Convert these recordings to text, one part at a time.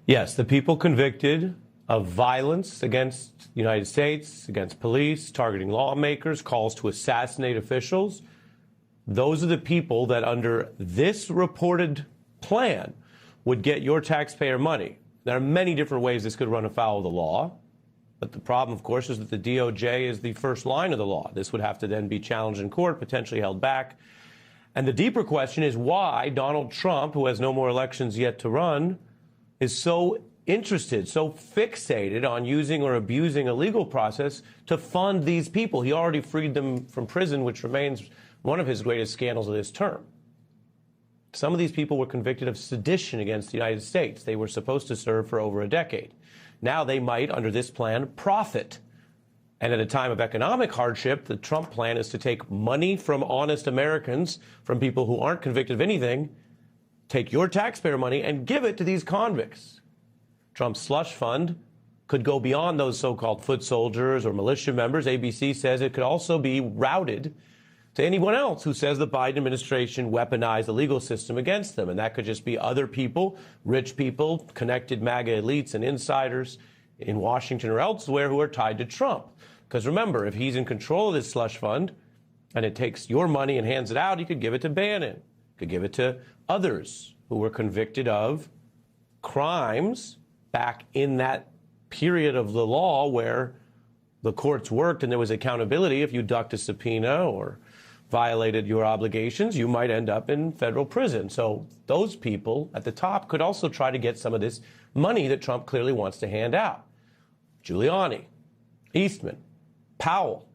Yes, the people convicted of violence against the United States, against police, targeting lawmakers, calls to assassinate officials. Those are the people that under this reported plan would get your taxpayer money. There are many different ways this could run afoul of the law. But the problem, of course, is that the DOJ is the first line of the law. This would have to then be challenged in court, potentially held back. And the deeper question is why Donald Trump, who has no more elections yet to run, is so interested, so fixated on using or abusing a legal process to fund these people. He already freed them from prison, which remains one of his greatest scandals of this term. Some of these people were convicted of sedition against the United States. They were supposed to serve for over a decade. Now they might, under this plan, profit. And at a time of economic hardship, the Trump plan is to take money from honest Americans, from people who aren't convicted of anything, take your taxpayer money and give it to these convicts. Trump's slush fund could go beyond those so-called foot soldiers or militia members. ABC says it could also be routed to anyone else who says the Biden administration weaponized the legal system against them. And that could just be other people, rich people, connected MAGA elites and insiders in Washington or elsewhere who are tied to Trump. Because remember, if he's in control of this slush fund and it takes your money and hands it out, he could give it to Bannon, could give it to others who were convicted of crimes back in that period of the law where the courts worked and there was accountability. If you ducked a subpoena or violated your obligations, you might end up in federal prison. So those people at the top could also try to get some of this money that Trump clearly wants to hand out. Giuliani, Eastman, Powell.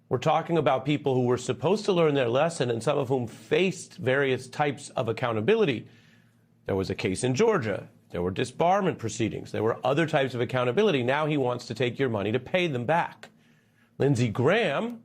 We're talking about people who were supposed to learn their lesson and some of whom faced various types of accountability. There was a case in Georgia. There were disbarment proceedings. There were other types of accountability. Now he wants to take your money to pay them back. Lindsey Graham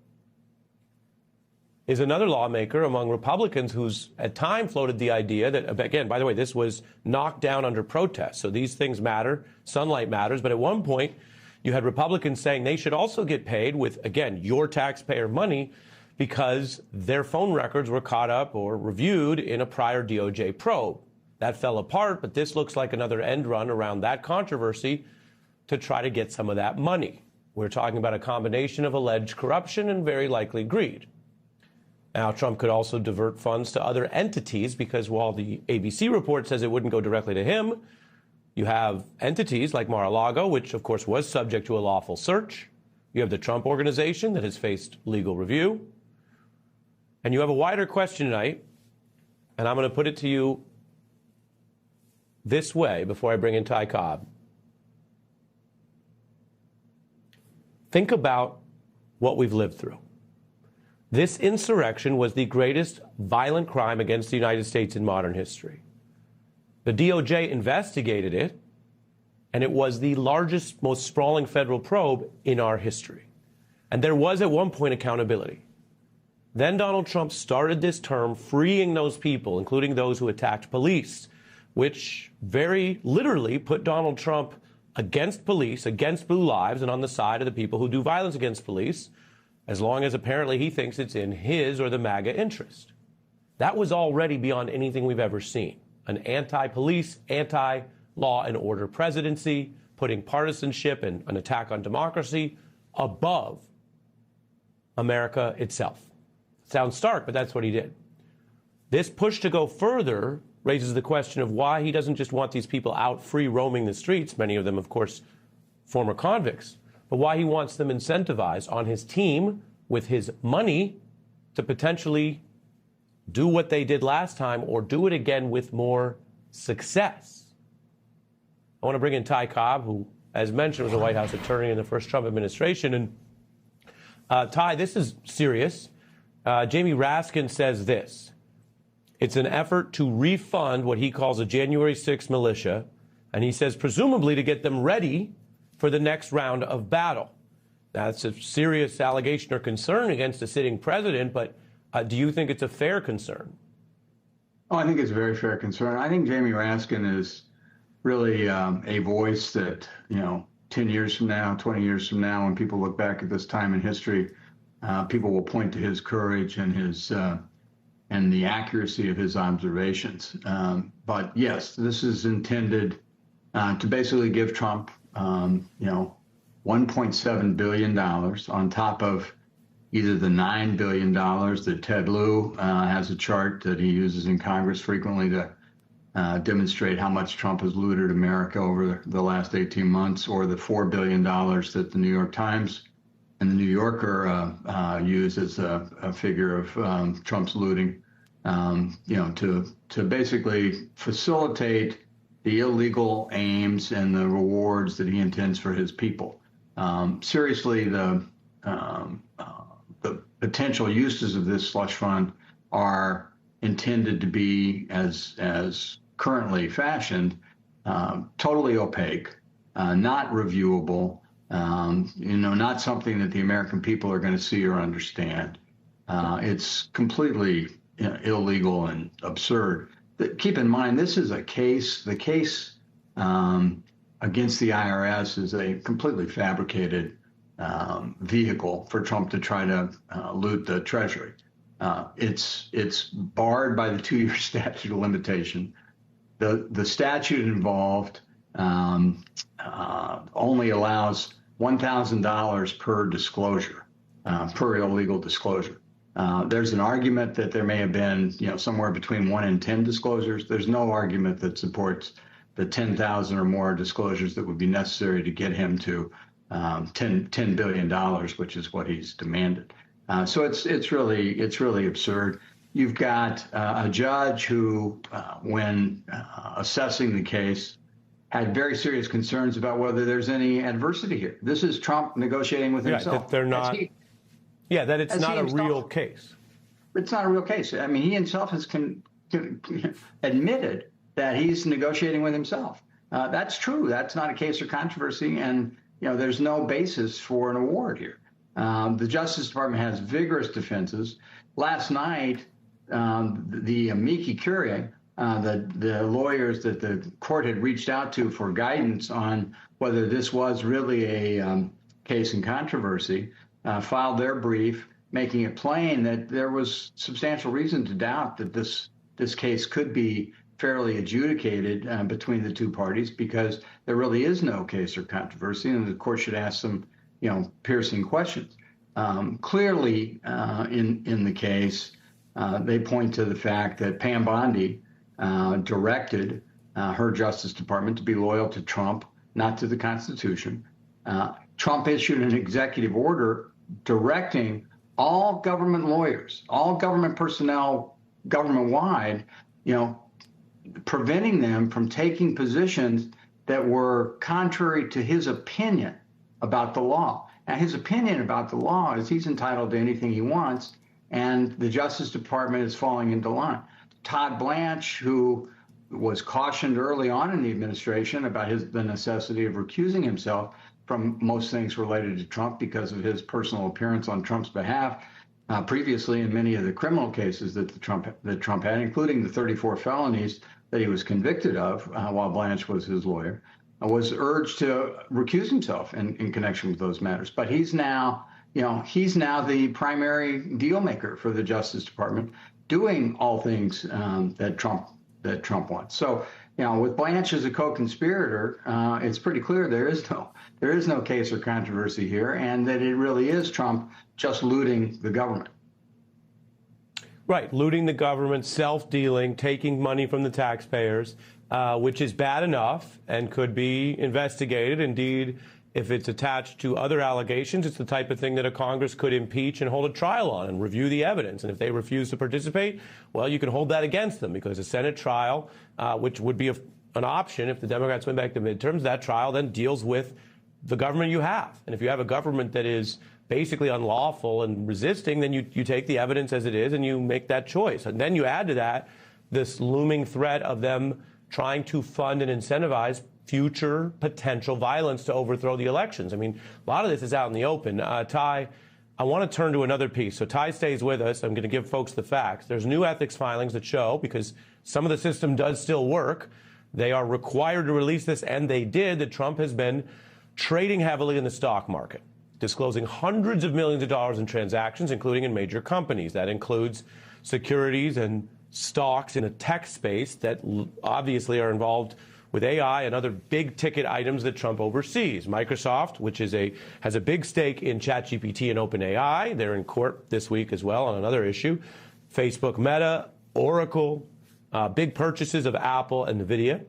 is another lawmaker among Republicans who's at time floated the idea that, again, by the way, this was knocked down under protest. So these things matter. Sunlight matters. But at one point, you had Republicans saying they should also get paid with, again, your taxpayer money because their phone records were caught up or reviewed in a prior DOJ probe. That fell apart, but this looks like another end run around that controversy to try to get some of that money. We're talking about a combination of alleged corruption and very likely greed. Now, Trump could also divert funds to other entities because while the ABC report says it wouldn't go directly to him, you have entities like Mar-a-Lago, which, of course, was subject to a lawful search. You have the Trump Organization that has faced legal review. And you have a wider question tonight, and I'm going to put it to you this way before I bring in Ty Cobb. Think about what we've lived through. This insurrection was the greatest violent crime against the United States in modern history. The DOJ investigated it, and it was the largest, most sprawling federal probe in our history. And there was at one point accountability. Then Donald Trump started this term freeing those people, including those who attacked police, which very literally put Donald Trump against police, against blue lives, and on the side of the people who do violence against police, as long as apparently he thinks it's in his or the MAGA interest. That was already beyond anything we've ever seen. An anti-police, anti-law and order presidency, putting partisanship and an attack on democracy above America itself. Sounds stark, but that's what he did. This push to go further raises the question of why he doesn't just want these people out free roaming the streets, many of them, of course, former convicts, but why he wants them incentivized on his team with his money to potentially do what they did last time or do it again with more success. I want to bring in Ty Cobb, who, as mentioned, was a White House attorney in the first Trump administration. And Ty, this is serious. Jamie Raskin says this. It's an effort to refund what he calls a January 6th militia. And he says, presumably to get them ready for the next round of battle. That's a serious allegation or concern against a sitting president, but do you think it's a fair concern? Oh, I think it's a very fair concern. I think Jamie Raskin is really a voice that, 10 years from now, 20 years from now, when people look back at this time in history, people will point to his courage and his and the accuracy of his observations. But yes, this is intended to basically give Trump, $1.7 billion on top of either the $9 billion that Ted Lieu has a chart that he uses in Congress frequently to demonstrate how much Trump has looted America over the last 18 months, or the $4 billion that the New York Times and the New Yorker use as a figure of Trump's looting, to basically facilitate the illegal aims and the rewards that he intends for his people. Seriously, the potential uses of this slush fund are intended to be, as currently fashioned, totally opaque, not reviewable, not something that the American people are going to see or understand. It's completely illegal and absurd. Keep in mind, this is the case against the IRS is a completely fabricated vehicle for Trump to try to loot the Treasury. It's barred by the 2-year statute of limitation. The statute involved only allows $1,000 per disclosure, per illegal disclosure. There's an argument that there may have been, somewhere between 1 and 10 disclosures. There's no argument that supports the 10,000 or more disclosures that would be necessary to get him to $10 billion, which is what he's demanded. So it's really absurd. You've got a judge who, when assessing the case, had very serious concerns about whether there's any adversity here. This is Trump negotiating with himself. That they're not. That it's not a real case. It's not a real case. I mean, he himself has admitted that he's negotiating with himself. That's true. That's not a case or controversy, and there's no basis for an award here. The Justice Department has vigorous defenses. Last night, the amici curiae, the lawyers that the court had reached out to for guidance on whether this was really a case in controversy, filed their brief, making it plain that there was substantial reason to doubt that this case could be fairly adjudicated between the two parties, because there really is no case or controversy, and the court should ask some, piercing questions. Clearly, in the case, they point to the fact that Pam Bondi directed her Justice Department to be loyal to Trump, not to the Constitution. Trump issued an executive order directing all government lawyers, all government personnel, government-wide, preventing them from taking positions that were contrary to his opinion about the law. Now, his opinion about the law is he's entitled to anything he wants, and the Justice Department is falling into line. Todd Blanche, who was cautioned early on in the administration about the necessity of recusing himself from most things related to Trump because of his personal appearance on Trump's behalf previously in many of the criminal cases that Trump had, including the 34 felonies that he was convicted of while Blanche was his lawyer, was urged to recuse himself in connection with those matters. But he's now the primary deal maker for the Justice Department, doing all things that Trump wants. So, with Blanche as a co-conspirator, it's pretty clear there is no case or controversy here, and that it really is Trump just looting the government. Right, looting the government, self-dealing, taking money from the taxpayers, which is bad enough and could be investigated. Indeed, if it's attached to other allegations, it's the type of thing that a Congress could impeach and hold a trial on and review the evidence. And if they refuse to participate, well, you can hold that against them, because a Senate trial, which would be an option if the Democrats went back to midterms, that trial then deals with the government you have. And if you have a government that is basically unlawful and resisting, then you take the evidence as it is and you make that choice. And then you add to that this looming threat of them trying to fund and incentivize future potential violence to overthrow the elections. I mean, a lot of this is out in the open. Ty, I want to turn to another piece. So Ty stays with us. I'm going to give folks the facts. There's new ethics filings that show, because some of the system does still work, they are required to release this, and they did, that Trump has been trading heavily in the stock market, disclosing hundreds of millions of dollars in transactions, including in major companies. That includes securities and stocks in a tech space that obviously are involved with AI and other big ticket items that Trump oversees. Microsoft, which has a big stake in ChatGPT and OpenAI, they're in court this week as well on another issue. Facebook, Meta, Oracle, big purchases of Apple and NVIDIA.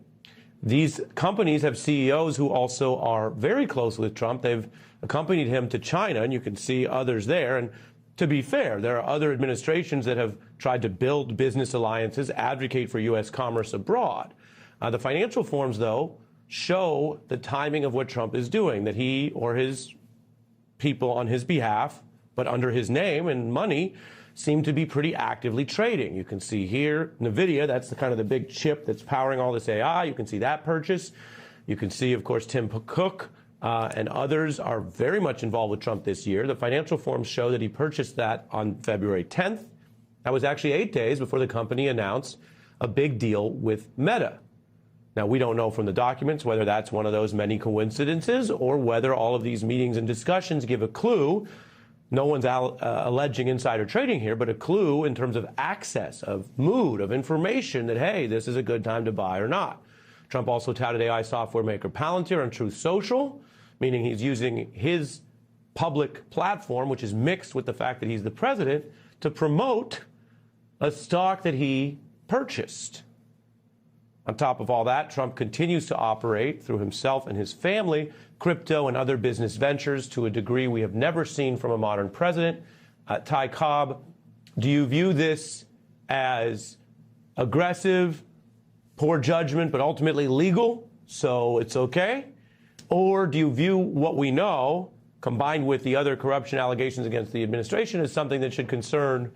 These companies have CEOs who also are very close with Trump. They've accompanied him to China, and you can see others there. And to be fair, there are other administrations that have tried to build business alliances, advocate for U.S. commerce abroad. The financial forms, though, show the timing of what Trump is doing, that he or his people on his behalf, but under his name and money, seem to be pretty actively trading. You can see here, NVIDIA, that's the kind of the big chip that's powering all this AI. You can see that purchase. You can see, of course, Tim Cook and others are very much involved with Trump this year. The financial forms show that he purchased that on February 10th. That was actually 8 days before the company announced a big deal with Meta. Now, we don't know from the documents whether that's one of those many coincidences or whether all of these meetings and discussions give a clue. No one's alleging insider trading here, but a clue in terms of access, of mood, of information that, hey, this is a good time to buy or not. Trump also touted AI software maker Palantir on Truth Social, meaning he's using his public platform, which is mixed with the fact that he's the president, to promote a stock that he purchased. On top of all that, Trump continues to operate through himself and his family, crypto and other business ventures to a degree we have never seen from a modern president. Ty Cobb, do you view this as aggressive, poor judgment, but ultimately legal, so it's okay? Or do you view what we know, combined with the other corruption allegations against the administration, as something that should concern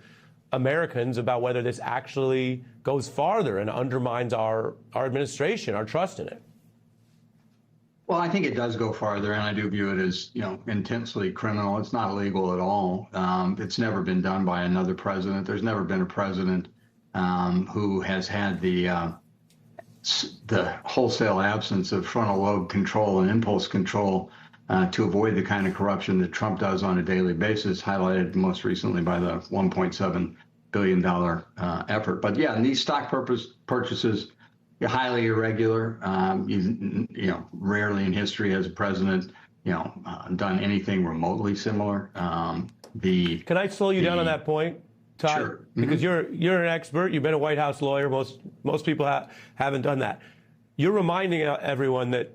Americans about whether this actually goes farther and undermines our administration, our trust in it? Well, I think it does go farther, and I do view it as, intensely criminal. It's not legal at all. It's never been done by another president. There's never been a president who has had the wholesale absence of frontal lobe control and impulse control to avoid the kind of corruption that Trump does on a daily basis, highlighted most recently by the $1.7 billion effort. But yeah, and these stock purchases are highly irregular. Rarely in history has a president, done anything remotely similar. Can I slow you down on that point, Todd? Sure. Because you're an expert. You've been a White House lawyer. Most people haven't done that. You're reminding everyone that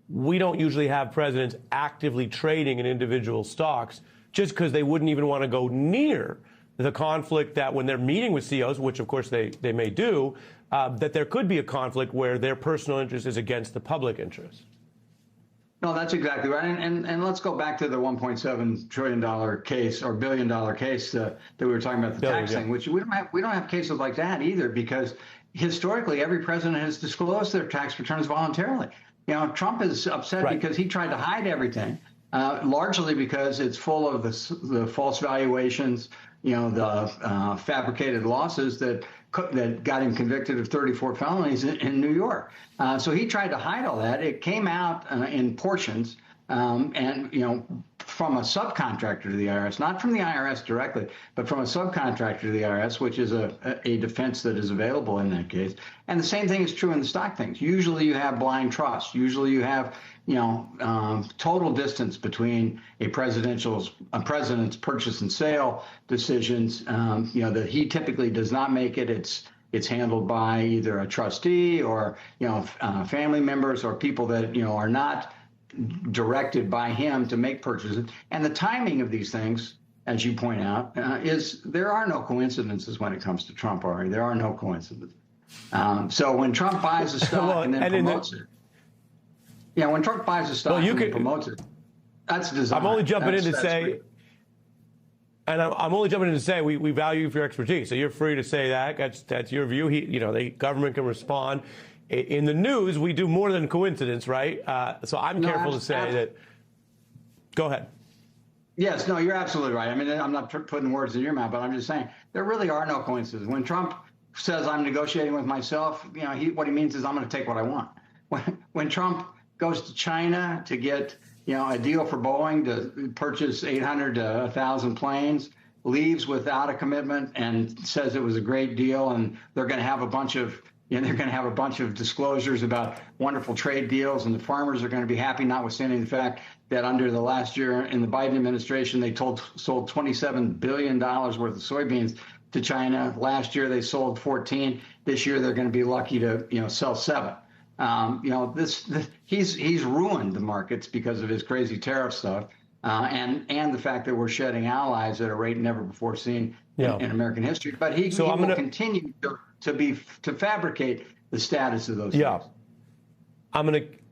we don't usually have presidents actively trading in individual stocks just because they wouldn't even want to go near the conflict that when they're meeting with CEOs, which of course they may do, that there could be a conflict where their personal interest is against the public interest. No, that's exactly right. And let's go back to the $1.7 trillion case or $1 billion case that we were talking about, the tax thing, which we don't have cases like that either, because historically every president has disclosed their tax returns voluntarily. Trump is upset because he tried to hide everything, largely because it's full of the false valuations, the fabricated losses that got him convicted of 34 felonies in New York. So he tried to hide all that. It came out in portions, and from a subcontractor to the IRS, not from the IRS directly, but from a subcontractor to the IRS, which is a defense that is available in that case. And the same thing is true in the stock things. Usually you have blind trust. Usually you have, total distance between a president's purchase and sale decisions, that he typically does not make it. It's handled by either a trustee or, family members or people that, are not directed by him to make purchases. And the timing of these things, as you point out, is there are no coincidences when it comes to Trump, Ari. There are no coincidences. So when Trump buys a stock and then promotes it, when Trump buys a stock and then promotes it, that's design. I'm only jumping in to say, and I'm only jumping in to say we value you for your expertise. So you're free to say that. That's your view. The government can respond. In the news, we do more than coincidence, right? So I'm careful to say that. Go ahead. Yes, no, you're absolutely right. I mean, I'm not putting words in your mouth, but I'm just saying there really are no coincidences. When Trump says I'm negotiating with myself, what he means is I'm going to take what I want. When Trump goes to China to get, a deal for Boeing to purchase 800 to 1,000 planes, leaves without a commitment and says it was a great deal and they're going to have a bunch of and they're going to have a bunch of disclosures about wonderful trade deals, and the farmers are going to be happy, notwithstanding the fact that under the last year in the Biden administration, they sold $27 billion worth of soybeans to China. Last year, they sold 14. This year, they're going to be lucky to, sell 7. He's ruined the markets because of his crazy tariff stuff, and the fact that we're shedding allies at a rate never before seen in American history. But he will continue to fabricate the status of those things. I'm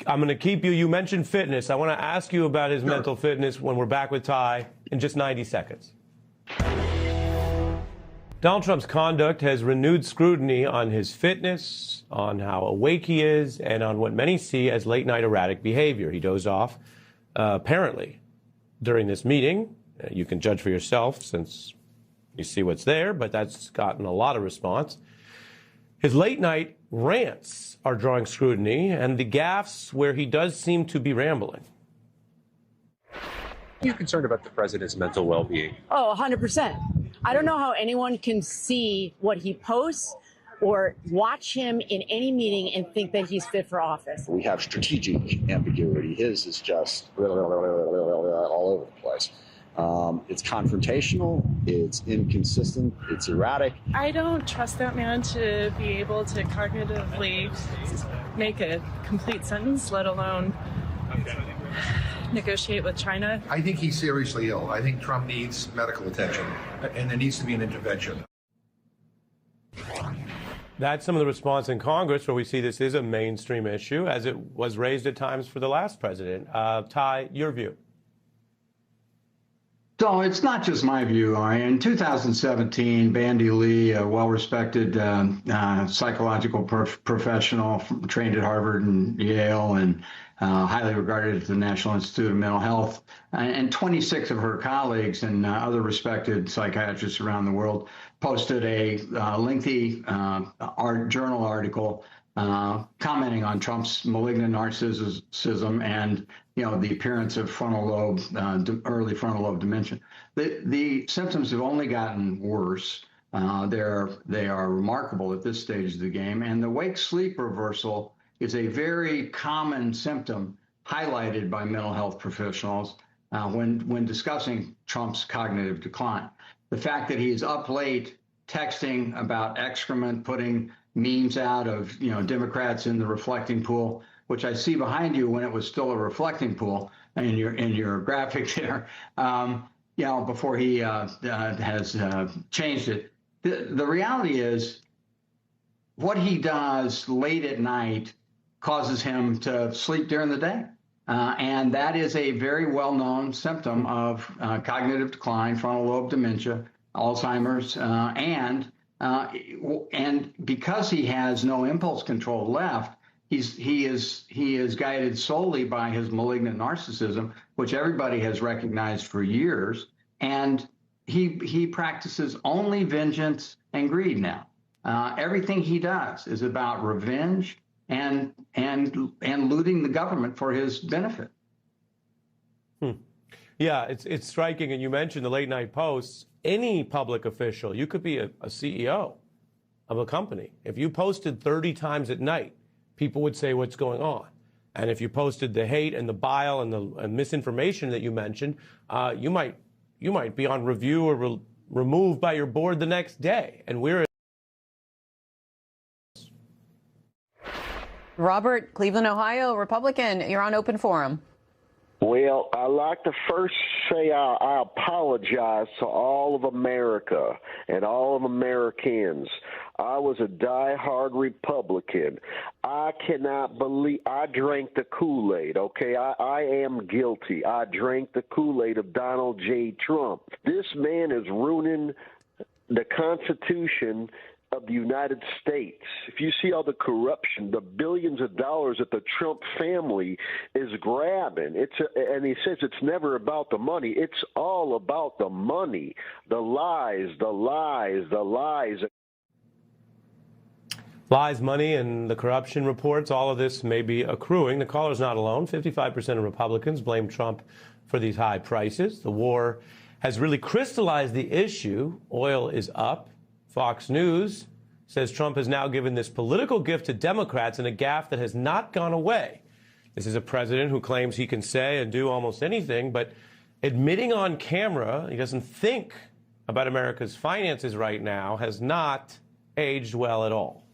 gonna keep you. You mentioned fitness. I want to ask you about his mental fitness when we're back with Ty in just 90 seconds. Donald Trump's conduct has renewed scrutiny on his fitness, on how awake he is, and on what many see as late-night erratic behavior. He dozed off, apparently, during this meeting. You can judge for yourself since you see what's there, but that's gotten a lot of response. His late-night rants are drawing scrutiny, and the gaffes where he does seem to be rambling. Are you concerned about the president's mental well-being? Oh, 100%. I don't know how anyone can see what he posts or watch him in any meeting and think that he's fit for office. We have strategic ambiguity. His is just all over the place. It's confrontational, it's inconsistent, it's erratic. I don't trust that man to be able to cognitively make a complete sentence, let alone negotiate with China. I think he's seriously ill. I think Trump needs medical attention, and there needs to be an intervention. That's some of the response in Congress, where we see this is a mainstream issue, as it was raised at times for the last president. Ty, your view? So it's not just my view, Ari. In 2017, Bandy Lee, a well-respected psychological professional trained at Harvard and Yale and highly regarded at the National Institute of Mental Health, and 26 of her colleagues and other respected psychiatrists around the world posted a lengthy journal article commenting on Trump's malignant narcissism and the appearance of frontal lobe, early frontal lobe dementia. The symptoms have only gotten worse. They are remarkable at this stage of the game, and the wake-sleep reversal is a very common symptom highlighted by mental health professionals when discussing Trump's cognitive decline. The fact that he's up late texting about excrement, putting memes out of Democrats in the reflecting pool, which I see behind you when it was still a reflecting pool in your graphic there, before he has changed it. The reality is what he does late at night causes him to sleep during the day. And that is a very well-known symptom of cognitive decline, frontal lobe dementia, Alzheimer's, and because he has no impulse control left, he is guided solely by his malignant narcissism, which everybody has recognized for years, and he practices only vengeance and greed now. Everything he does is about revenge and looting the government for his benefit. Yeah, it's striking. And you mentioned the late night posts. Any public official, you could be a CEO of a company. If you posted 30 times at night, people would say, what's going on? And if you posted the hate and the bile and the misinformation that you mentioned, you might be on review or removed by your board the next day. And we're Robert, Cleveland, Ohio, Republican. You're on Open Forum. Well, I'd like to first say I apologize to all of America and all of Americans. I was a diehard Republican. I cannot believe I drank the Kool-Aid, okay? I am guilty. I drank the Kool-Aid of Donald J. Trump. This man is ruining the Constitution of the United States. If you see all the corruption, the billions of dollars that the Trump family is grabbing, and he says it's never about the money. It's all about the money, the lies, the lies, the lies. Lies, money, and the corruption reports, all of this may be accruing. The caller's not alone. 55% of Republicans blame Trump for these high prices. The war has really crystallized the issue. Oil is up. Fox News says Trump has now given this political gift to Democrats in a gaffe that has not gone away. This is a president who claims he can say and do almost anything, but admitting on camera he doesn't think about America's finances right now has not aged well at all.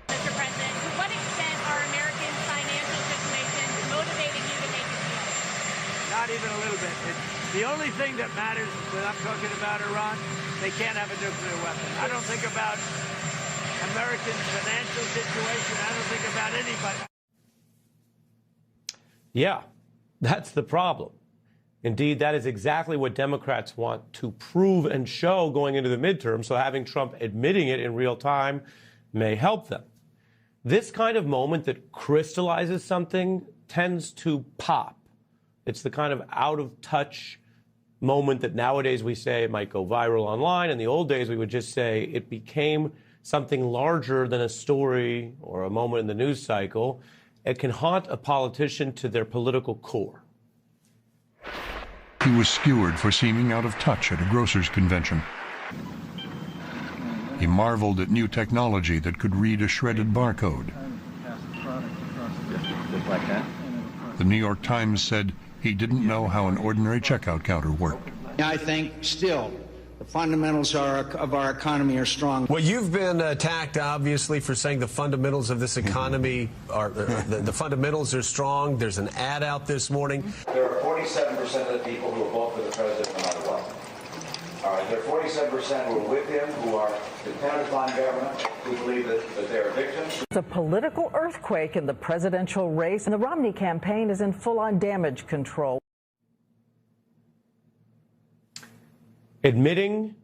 Mr. President, to what extent are Americans' financial situations motivating you to make a deal? Not even a little bit. The only thing that matters when I'm talking about Iran, they can't have a nuclear weapon. I don't think about Americans' financial situation. I don't think about anybody. Yeah, that's the problem. Indeed, that is exactly what Democrats want to prove and show going into the midterm, so having Trump admitting it in real time may help them. This kind of moment that crystallizes something tends to pop. It's the kind of out-of-touch moment that nowadays we say it might go viral online. In the old days, we would just say it became something larger than a story or a moment in the news cycle. It can haunt a politician to their political core. He was skewered for seeming out of touch at a grocer's convention. He marveled at new technology that could read a shredded barcode. The New York Times said he didn't know how an ordinary checkout counter worked. I think still the fundamentals of our economy are strong. Well, you've been attacked, obviously, for saying the fundamentals of this economy are the fundamentals are strong. There's an ad out this morning. There are 47% of the people who will vote for the president no matter what. All right, there are 47% who are with him, who are dependent upon government, who believe that they're victims. It's a political earthquake in the presidential race, and the Romney campaign is in full-on damage control. Admitting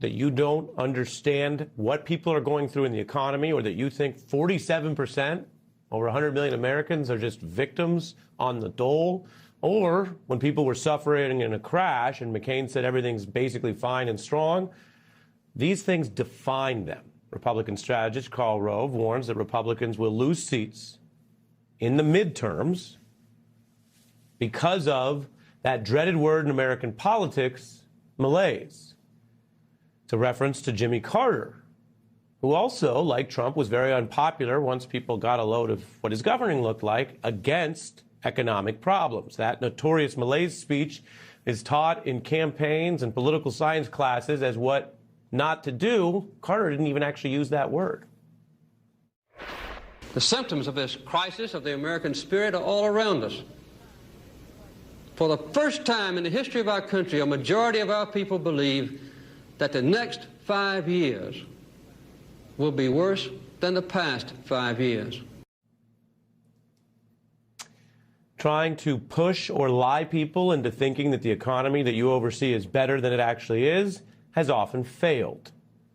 that you don't understand what people are going through in the economy, or that you think 47%, over 100 million Americans, are just victims on the dole, or when people were suffering in a crash and McCain said everything's basically fine and strong, these things define them. Republican strategist Karl Rove warns that Republicans will lose seats in the midterms because of that dreaded word in American politics, malaise. It's a reference to Jimmy Carter, who also, like Trump, was very unpopular once people got a load of what his governing looked like against economic problems. That notorious malaise speech is taught in campaigns and political science classes as what not to do. Carter didn't even actually use that word. The symptoms of this crisis of the American spirit are all around us. For the first time in the history of our country, a majority of our people believe that the next 5 years will be worse than the past 5 years. Trying to push or lie people into thinking that the economy that you oversee is better than it actually is has often failed.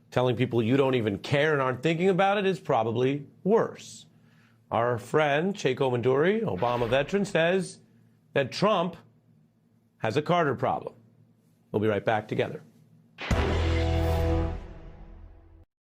Telling people you don't even care and aren't thinking about it is probably worse. Our friend Cheiko Manduri, Obama veteran, says that Trump has a Carter problem. We'll be right back together.